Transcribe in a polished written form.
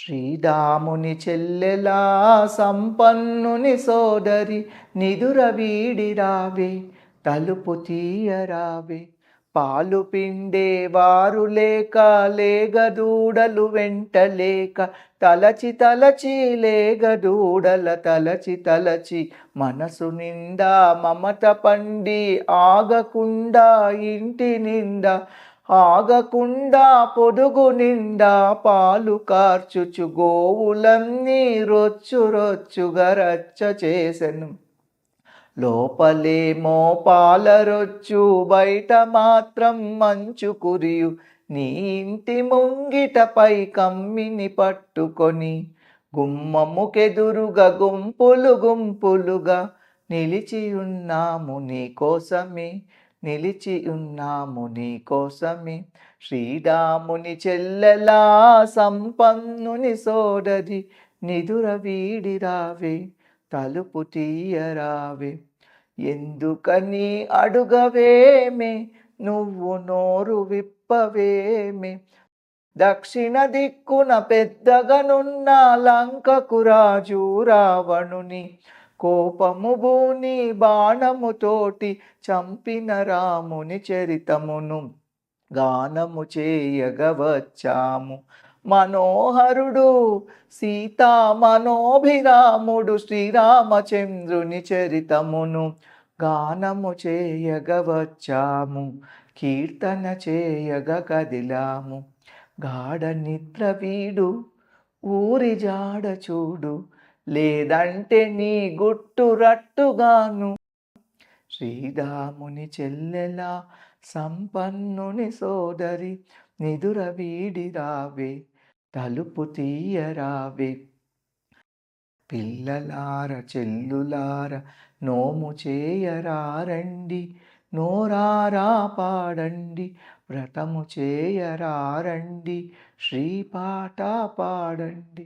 శ్రీరాముని చెల్లెలా సంపన్నుని సోదరి నిదుర వీడిరావే తలుపు తీయరావే పాలు పిండే వారు లేక లేగదూడలు వెంట లేక తలచి తలచి లేగదూడల తలచి తలచి మనసు నిండా మమత పండి ఆగకుండా ఇంటి నిండా ఆగకుండా పొదుగు నిండా పాలు కార్చుచు గోవులన్నీ రొచ్చు రొచ్చుగా రచ్చ చేసెను. లోపలేమో పాలరొచ్చు బయట మాత్రం మంచు కురియు. నీ ఇంటి ముంగిటపై కమ్మిని పట్టుకొని గుమ్మముకెదురుగా గుంపులు గుంపులుగా నిలిచి ఉన్నాము నీ కోసమే, నిలిచి ఉన్నాము నీ కోసమే. శ్రీరాముని చెల్లెలా సంపన్నుని సోదరి నిదుర వీడిరావే తలుపు తీయరావే. ఎందుకని అడుగవేమే నువ్వు నోరు విప్పవేమే. దక్షిణ దిక్కున పెద్దగనున్న లంకకు రాజు రావణుని కోపము బూని బాణముతోటి చంపిన రాముని చరితమును గానము చేయగవచ్చాము. మనోహరుడు సీతా మనోభిరాముడు శ్రీరామచంద్రుని చరితమును గానము చేయగవచ్చాము. కీర్తన చేయగ కదిలాము. గాఢ నిద్ర వీడు ఊరి జాడ చూడు, లేదంటే నీ గుట్టు రట్టుగాను. శ్రీరాముని చెల్లెలా సంపన్నుని సోదరి నిదుర వీడిరావే తలుపు తీయరావే. పిల్లలార చెల్లులార నోము చేయరారండి, నోరారా పాడండి, వ్రతము చేయరారండి, శ్రీపాట పాడండి.